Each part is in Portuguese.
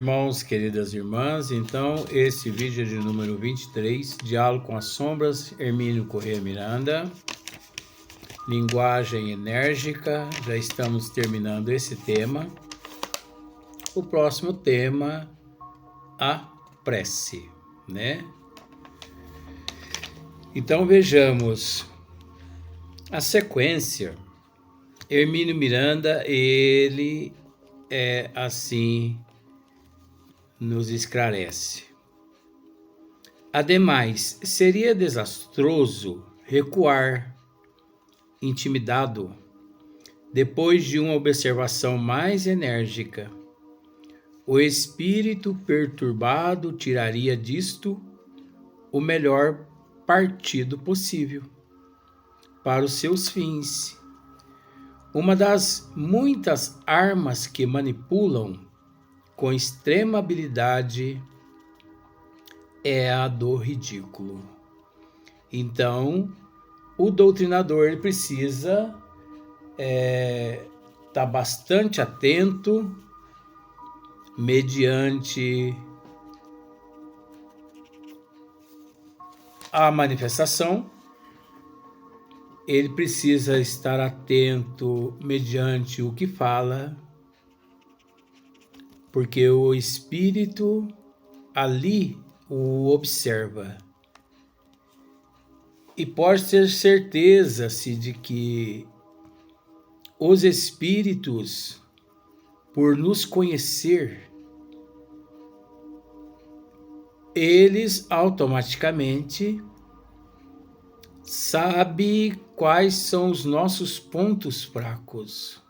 Irmãos, queridas irmãs, então esse vídeo é de número 23, Diálogo com as Sombras, Hermínio Corrêa Miranda, linguagem enérgica, já estamos terminando esse tema. O próximo tema, a prece, né? Então vejamos a sequência. Hermínio Miranda, ele é assim, nos esclarece. Ademais, seria desastroso recuar, intimidado, depois de uma observação mais enérgica. O espírito perturbado tiraria disto o melhor partido possível para os seus fins. Uma das muitas armas que manipulam com extrema habilidade é a do ridículo. Então, o doutrinador ele precisa estar bastante atento mediante a manifestação. Ele precisa estar atento mediante o que fala, porque o espírito ali o observa. E pode ter certeza-se de que os espíritos, por nos conhecer, eles automaticamente sabem quais são os nossos pontos fracos.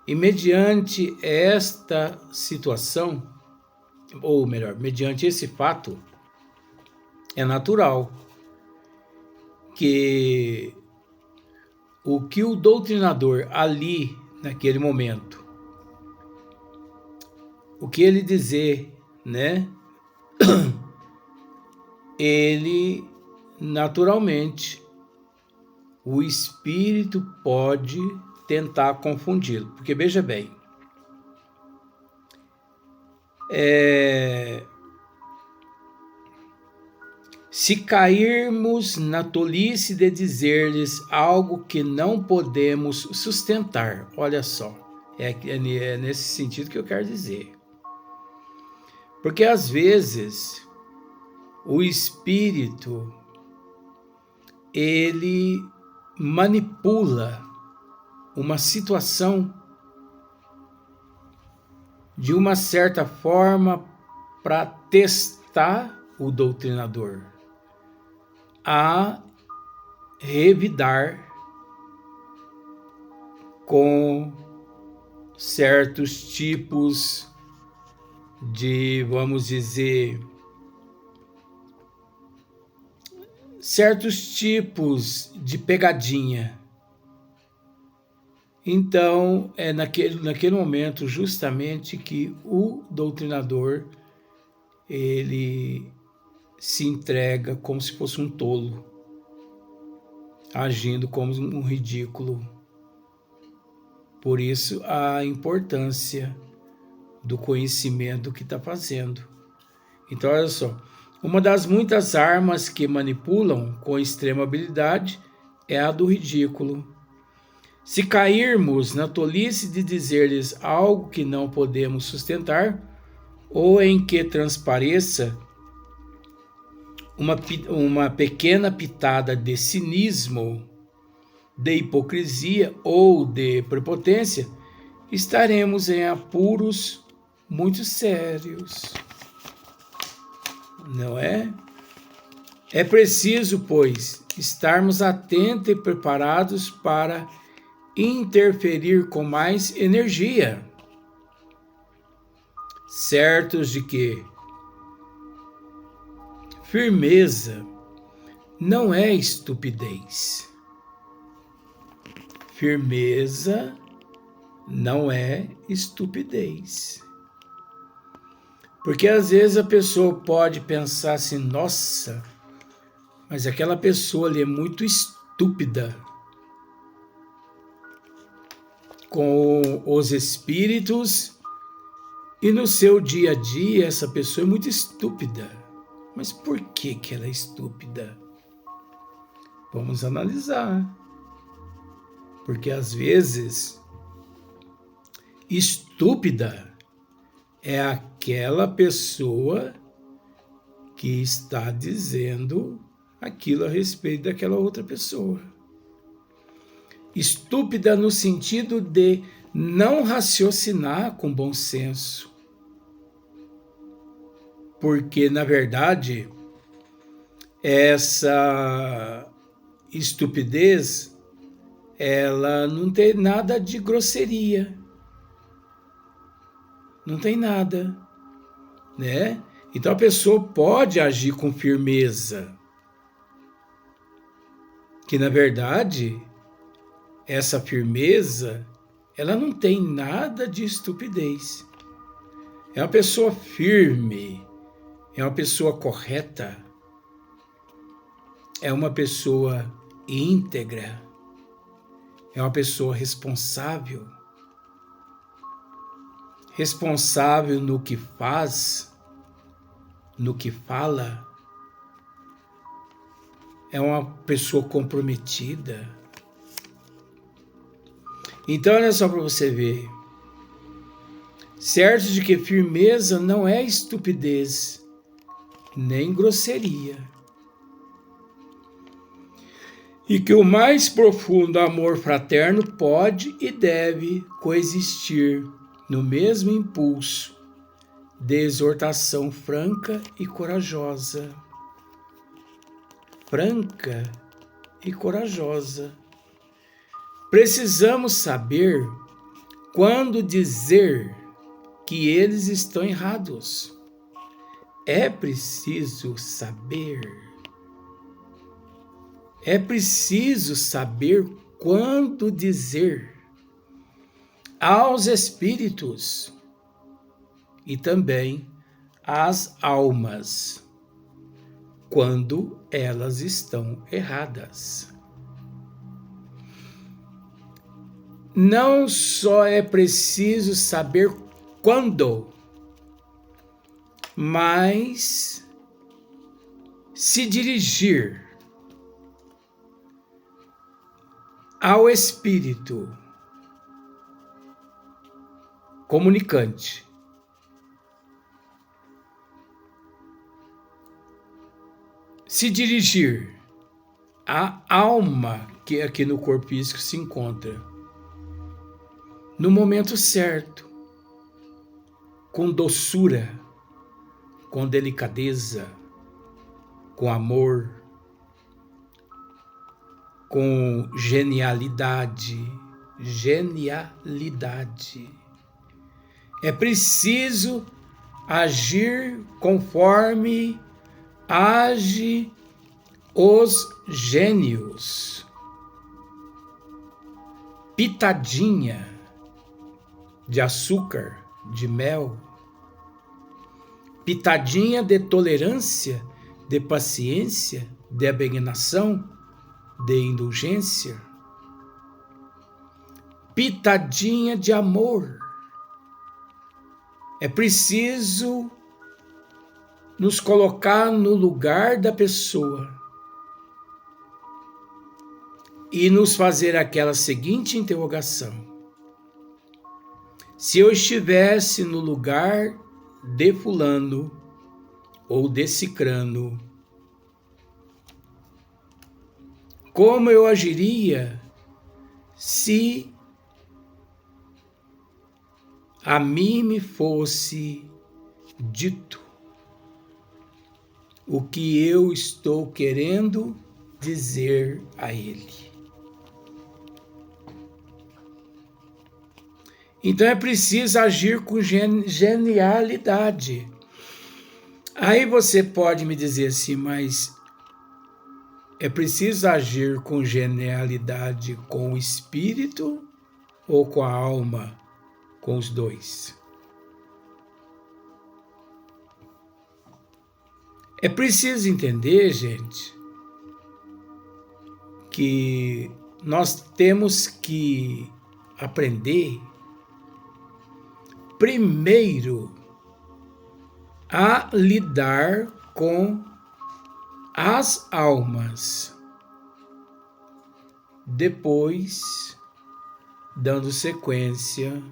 E mediante esta situação, ou melhor, mediante esse fato, é natural que o doutrinador ali, naquele momento, o que ele dizer, né? Ele, naturalmente, o espírito pode tentar confundi-lo. Porque veja bem, se cairmos na tolice de dizer-lhes algo que não podemos sustentar, olha só, é nesse sentido que eu quero dizer. Porque às vezes o espírito ele manipula uma situação de uma certa forma para testar o doutrinador a revidar com certos tipos de, vamos dizer, certos tipos de pegadinha. Então, é naquele momento justamente que o doutrinador ele se entrega como se fosse um tolo, agindo como um ridículo. Por isso, a importância do conhecimento que está fazendo. Então, olha só, uma das muitas armas que manipulam com extrema habilidade é a do ridículo. Se cairmos na tolice de dizer-lhes algo que não podemos sustentar, ou em que transpareça uma pequena pitada de cinismo, de hipocrisia ou de prepotência, estaremos em apuros muito sérios. Não é? É preciso, pois, estarmos atentos e preparados para interferir com mais energia, certos de que firmeza não é estupidez. Firmeza não é estupidez. Porque às vezes a pessoa pode pensar assim, nossa, mas aquela pessoa ali é muito estúpida. Com os espíritos E no seu dia a dia, essa pessoa é muito estúpida. Mas por que ela é estúpida? Vamos analisar. Porque às vezes, estúpida é aquela pessoa que está dizendo aquilo a respeito daquela outra pessoa. Estúpida no sentido de não raciocinar com bom senso. Porque, na verdade, essa estupidez, ela não tem nada de grosseria. Não tem nada, né? Então a pessoa pode agir com firmeza. Que, na verdade, essa firmeza, ela não tem nada de estupidez. É uma pessoa firme, é uma pessoa correta, é uma pessoa íntegra, é uma pessoa responsável. Responsável no que faz, no que fala, é uma pessoa comprometida. Então, olha só para você ver. Certo de que firmeza não é estupidez, nem grosseria. E que o mais profundo amor fraterno pode e deve coexistir no mesmo impulso de exortação franca e corajosa. Franca e corajosa. Precisamos saber quando dizer que eles estão errados. É preciso saber. É preciso saber quando dizer aos espíritos e também às almas quando elas estão erradas. Não só é preciso saber quando, mas se dirigir ao espírito comunicante, se dirigir à alma que aqui no corpo físico se encontra, no momento certo, com doçura, com delicadeza, com amor, com genialidade. É preciso agir conforme age os gênios. Pitadinha de açúcar, de mel, pitadinha de tolerância, de paciência, de abnegação, de indulgência, pitadinha de amor. É preciso nos colocar no lugar da pessoa e nos fazer aquela seguinte interrogação: se eu estivesse no lugar de fulano ou de cicrano, como eu agiria se a mim me fosse dito o que eu estou querendo dizer a ele? Então é preciso agir com genialidade. Aí você pode me dizer assim, mas é preciso agir com genialidade com o espírito ou com a alma? Com os dois. É preciso entender, gente, que nós temos que aprender primeiro a lidar com as almas, depois dando sequência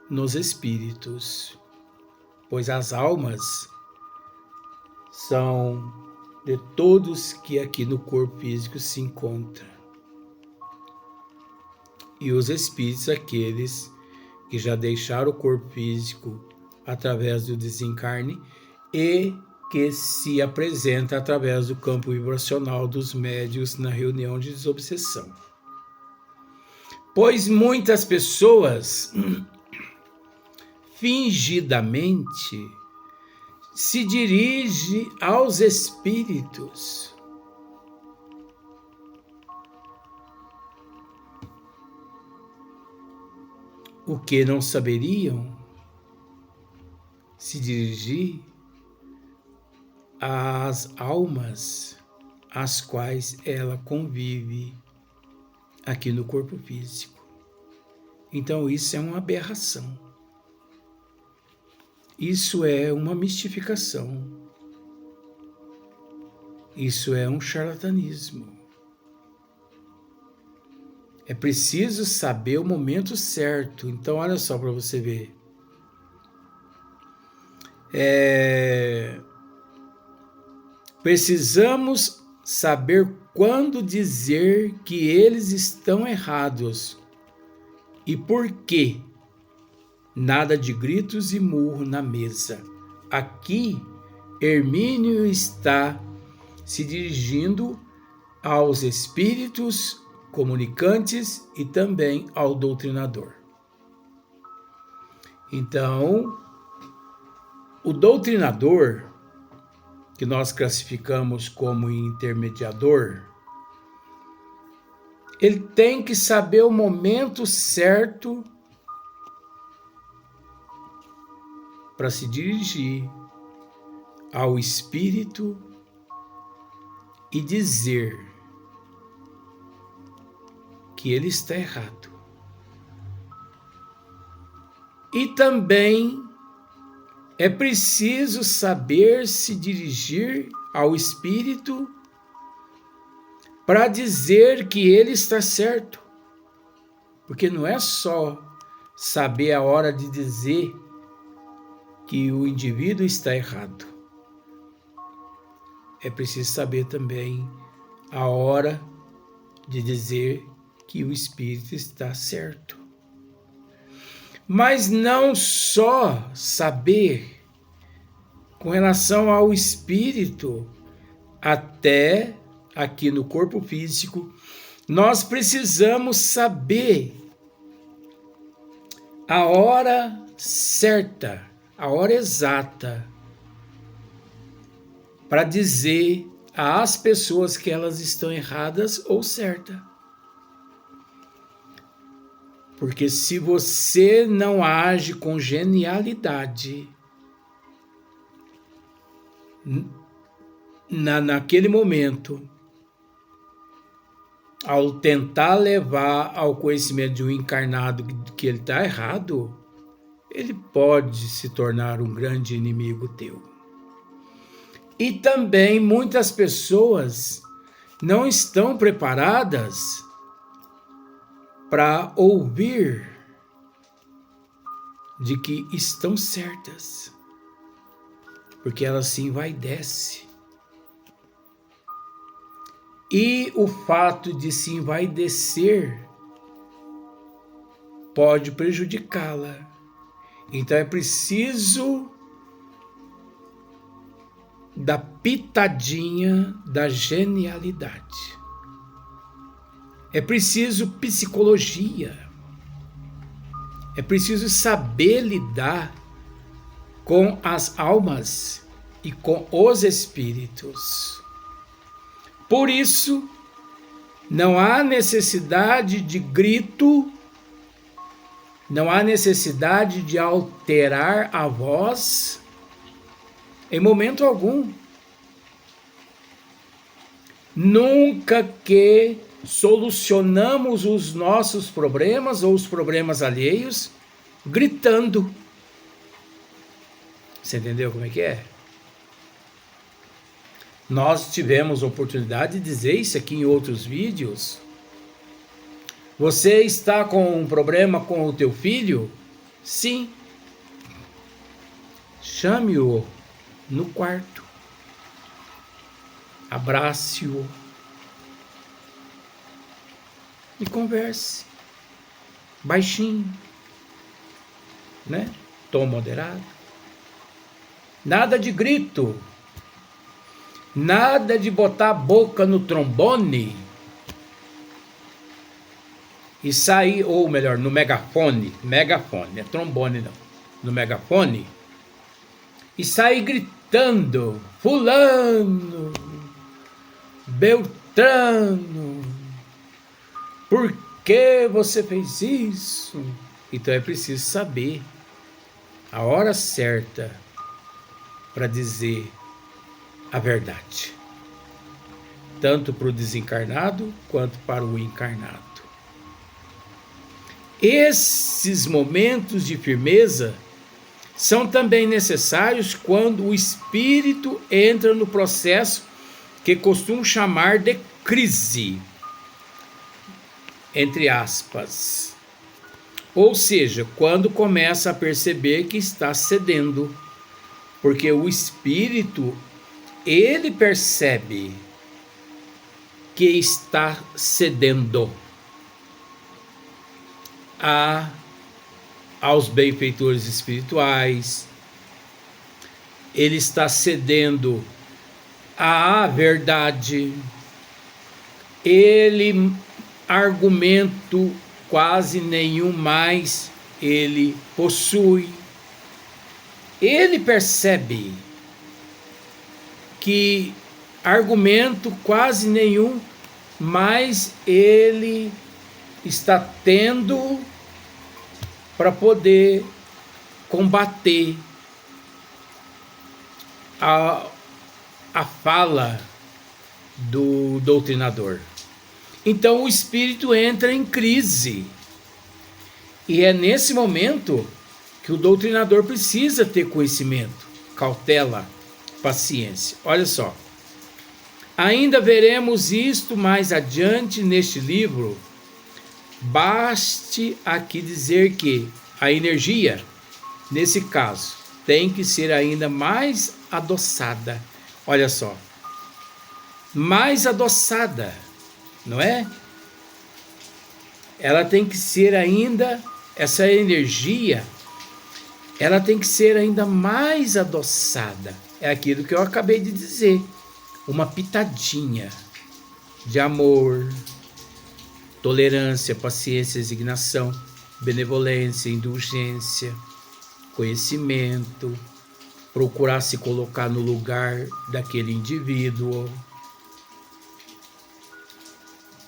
nos espíritos, pois as almas são de todos que aqui no corpo físico se encontram, e os espíritos, aqueles que já deixaram o corpo físico através do desencarne e que se apresenta através do campo vibracional dos médiuns na reunião de desobsessão. Pois muitas pessoas fingidamente se dirigem aos espíritos o que não saberiam se dirigir às almas as quais ela convive aqui no corpo físico. Então isso é uma aberração. Isso é uma mistificação. Isso é um charlatanismo. É preciso saber o momento certo. Então, olha só para você ver. Precisamos saber quando dizer que eles estão errados e por quê. Nada de gritos e murro na mesa. Aqui, Hermínio está se dirigindo aos espíritos comunicantes e também ao doutrinador. Então, o doutrinador, que nós classificamos como intermediador, ele tem que saber o momento certo para se dirigir ao espírito e dizer que ele está errado. E também é preciso saber se dirigir ao espírito para dizer que ele está certo. Porque não é só saber a hora de dizer que o indivíduo está errado. É preciso saber também a hora de dizer que o espírito está certo. Mas não só saber com relação ao espírito, até aqui no corpo físico, nós precisamos saber a hora certa, a hora exata, para dizer às pessoas que elas estão erradas ou certas. Porque se você não age com genialidade naquele momento, ao tentar levar ao conhecimento de um encarnado que ele está errado, ele pode se tornar um grande inimigo teu. E também muitas pessoas não estão preparadas para ouvir de que estão certas, porque elas se envaidecem. E o fato de se envaidecer pode prejudicá-la. Então é preciso da pitadinha da genialidade. É preciso psicologia. É preciso saber lidar com as almas e com os espíritos. Por isso, não há necessidade de grito, não há necessidade de alterar a voz em momento algum. Nunca que solucionamos os nossos problemas ou os problemas alheios gritando. Você entendeu como é que é? Nós tivemos a oportunidade de dizer isso aqui em outros vídeos. Você está com um problema com o teu filho? Sim. Chame-o no quarto. Abrace-o. E converse. Baixinho. Né? Tom moderado. Nada de grito. Nada de botar a boca no trombone e sair, ou melhor, no megafone, não é trombone não, no megafone, e sair gritando, fulano, Beltrano, por que você fez isso? Então é preciso saber a hora certa para dizer a verdade, tanto para o desencarnado quanto para o encarnado. Esses momentos de firmeza são também necessários quando o espírito entra no processo que costumo chamar de crise, entre aspas. Ou seja, quando começa a perceber que está cedendo, porque o espírito, ele percebe que está cedendo aos benfeitores espirituais, ele está cedendo à verdade, ele argumento quase nenhum mais ele possui. Ele percebe que argumento quase nenhum mais ele está tendo para poder combater a fala do doutrinador. Então o espírito entra em crise. E é nesse momento que o doutrinador precisa ter conhecimento, cautela, paciência. Olha só. Ainda veremos isto mais adiante neste livro. Baste aqui dizer que a energia, nesse caso, tem que ser ainda mais adoçada. Olha só. Mais adoçada, não é? Ela tem que ser ainda, essa energia, ela tem que ser ainda mais adoçada. É aquilo que eu acabei de dizer. Uma pitadinha de amor, tolerância, paciência, resignação, benevolência, indulgência, conhecimento, procurar se colocar no lugar daquele indivíduo,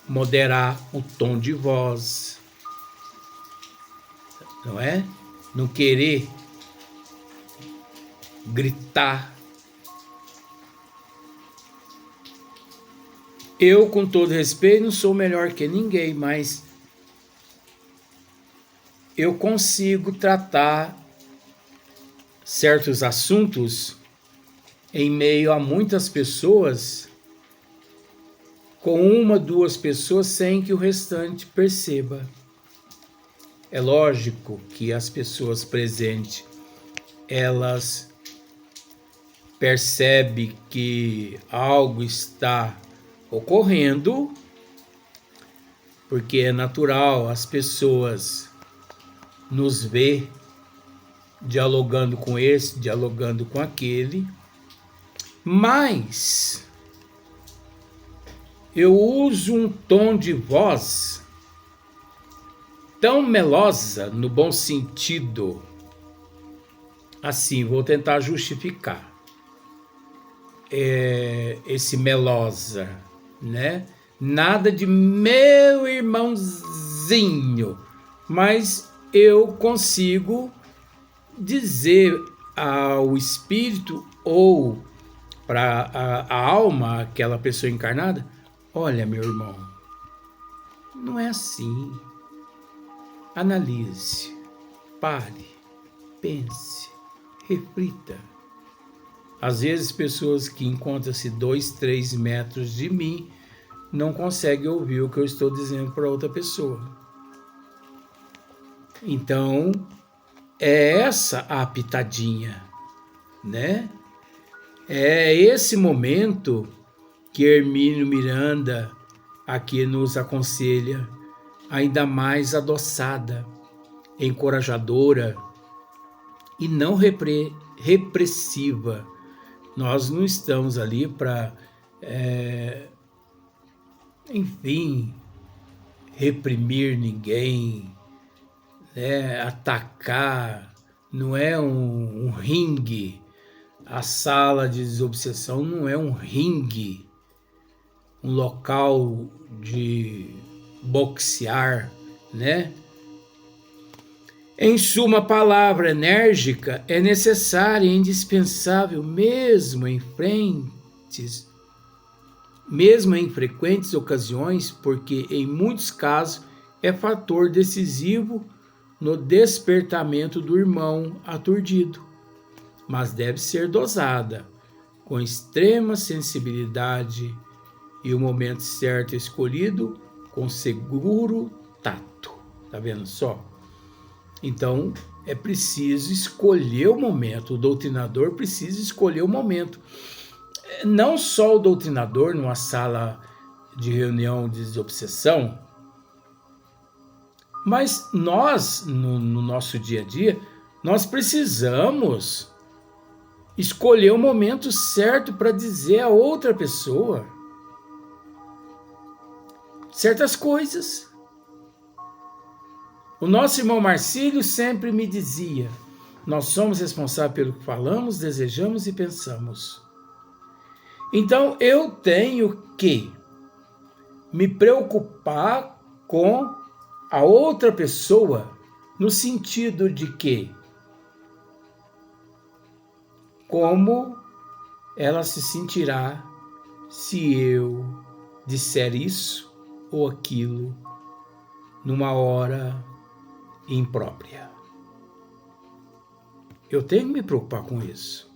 moderar o tom de voz, não é? Não querer gritar. Eu, com todo respeito, não sou melhor que ninguém, mas eu consigo tratar certos assuntos em meio a muitas pessoas, com uma, duas pessoas, sem que o restante perceba. É lógico que as pessoas presentes, elas percebem que algo está ocorrendo, porque é natural, as pessoas nos vê dialogando com esse, dialogando com aquele, mas eu uso um tom de voz tão melosa, no bom sentido, assim, vou tentar justificar esse melosa, né? Nada de meu irmãozinho, mas eu consigo dizer ao espírito ou para a alma, aquela pessoa encarnada, olha, meu irmão, não é assim. Analise, pare, pense, reflita. Às vezes, pessoas que encontram-se 2, 3 metros de mim não conseguem ouvir o que eu estou dizendo para outra pessoa. Então, é essa a pitadinha, né? É esse momento que Hermínio Miranda aqui nos aconselha, ainda mais adoçada, encorajadora e não repressiva. Nós não estamos ali para, enfim, reprimir ninguém, né, atacar. Não é um ringue. A sala de desobsessão não é um ringue, um local de boxear, né? Em suma, a palavra enérgica é necessária e indispensável mesmo em frequentes ocasiões, porque em muitos casos é fator decisivo no despertamento do irmão aturdido, mas deve ser dosada com extrema sensibilidade e o momento certo escolhido com seguro tato. Tá vendo só? Então, é preciso escolher o momento. O doutrinador precisa escolher o momento. Não só o doutrinador numa sala de reunião de desobsessão, mas nós, no nosso dia a dia, nós precisamos escolher o momento certo para dizer a outra pessoa certas coisas. O nosso irmão Marcílio sempre me dizia: nós somos responsáveis pelo que falamos, desejamos e pensamos. Então eu tenho que me preocupar com a outra pessoa no sentido de que como ela se sentirá se eu disser isso ou aquilo numa hora imprópria. Eu tenho que me preocupar com isso.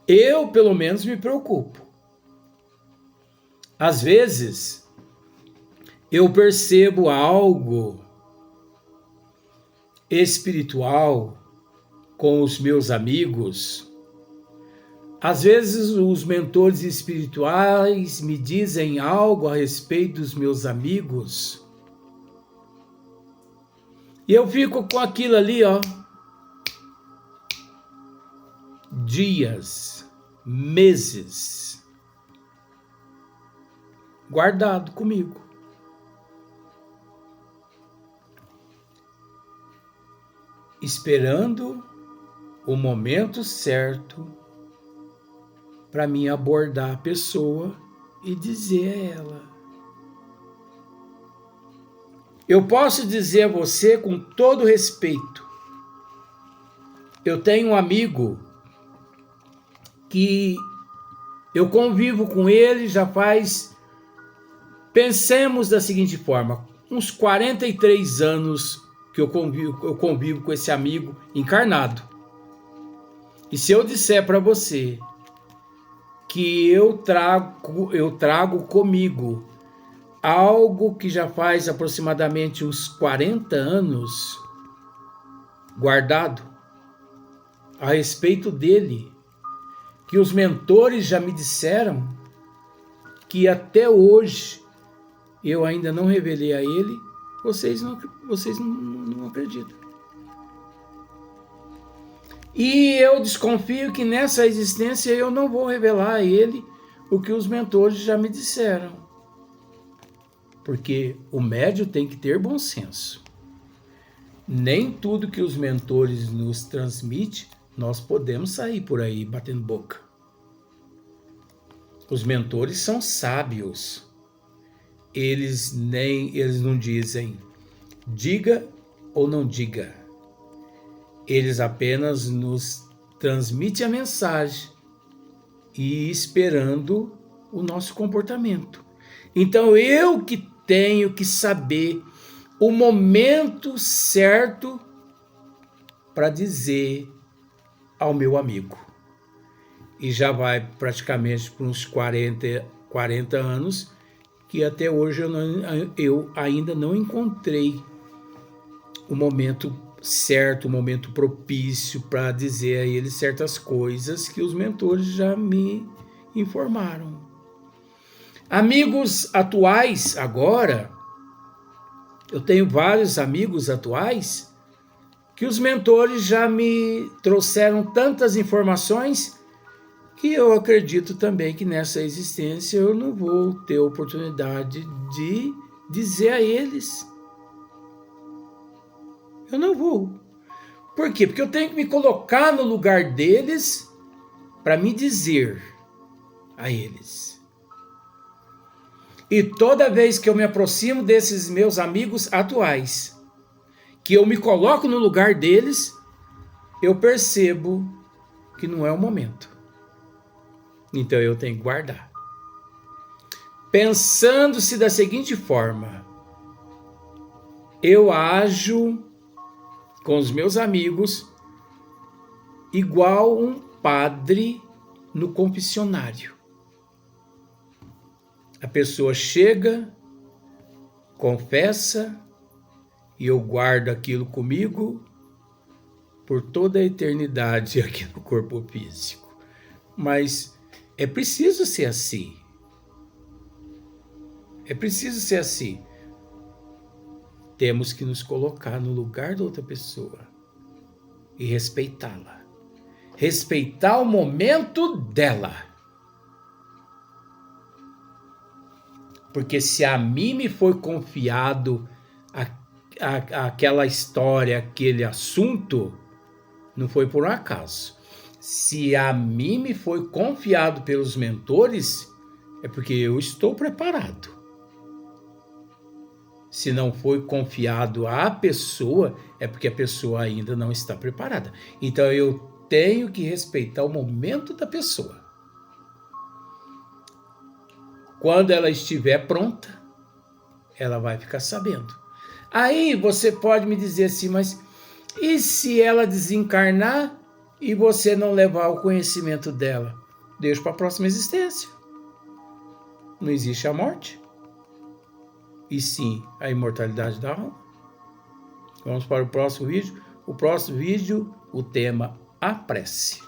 Eu, pelo menos, me preocupo. Às vezes, eu percebo algo espiritual com os meus amigos. Às vezes, os mentores espirituais me dizem algo a respeito dos meus amigos. E eu fico com aquilo ali, dias, meses, guardado comigo. Esperando o momento certo para mim abordar a pessoa e dizer a ela. Eu posso dizer a você com todo respeito, eu tenho um amigo que eu convivo com ele já faz, pensemos da seguinte forma, uns 43 anos que eu convivo com esse amigo encarnado. E se eu disser para você que eu trago comigo algo que já faz aproximadamente uns 40 anos guardado a respeito dele, que os mentores já me disseram que até hoje eu ainda não revelei a ele, vocês não acreditam. E eu desconfio que nessa existência eu não vou revelar a ele o que os mentores já me disseram. Porque o médium tem que ter bom senso. Nem tudo que os mentores nos transmitem, nós podemos sair por aí batendo boca. Os mentores são sábios. Eles não dizem diga ou não diga. Eles apenas nos transmitem a mensagem e esperando o nosso comportamento. Então eu que tenho que saber o momento certo para dizer ao meu amigo. E já vai praticamente para uns 40 anos, que até hoje eu ainda não encontrei o momento certo, o momento propício para dizer a ele certas coisas que os mentores já me informaram. Amigos atuais agora, eu tenho vários amigos atuais que os mentores já me trouxeram tantas informações que eu acredito também que nessa existência eu não vou ter oportunidade de dizer a eles. Eu não vou. Por quê? Porque eu tenho que me colocar no lugar deles para me dizer a eles. E toda vez que eu me aproximo desses meus amigos atuais, que eu me coloco no lugar deles, eu percebo que não é o momento. Então eu tenho que guardar. Pensando-se da seguinte forma: eu ajo com os meus amigos igual um padre no confessionário. A pessoa chega, confessa, e eu guardo aquilo comigo por toda a eternidade aqui no corpo físico. Mas é preciso ser assim. É preciso ser assim. Temos que nos colocar no lugar da outra pessoa e respeitá-la. Respeitar o momento dela. Porque se a mim me foi confiado aquela história, aquele assunto, não foi por um acaso. Se a mim me foi confiado pelos mentores, é porque eu estou preparado. Se não foi confiado à pessoa, é porque a pessoa ainda não está preparada. Então eu tenho que respeitar o momento da pessoa. Quando ela estiver pronta, ela vai ficar sabendo. Aí você pode me dizer assim, mas e se ela desencarnar e você não levar o conhecimento dela? Deixa para a próxima existência. Não existe a morte. E sim a imortalidade da alma. Vamos para o próximo vídeo. O próximo vídeo, o tema: a prece.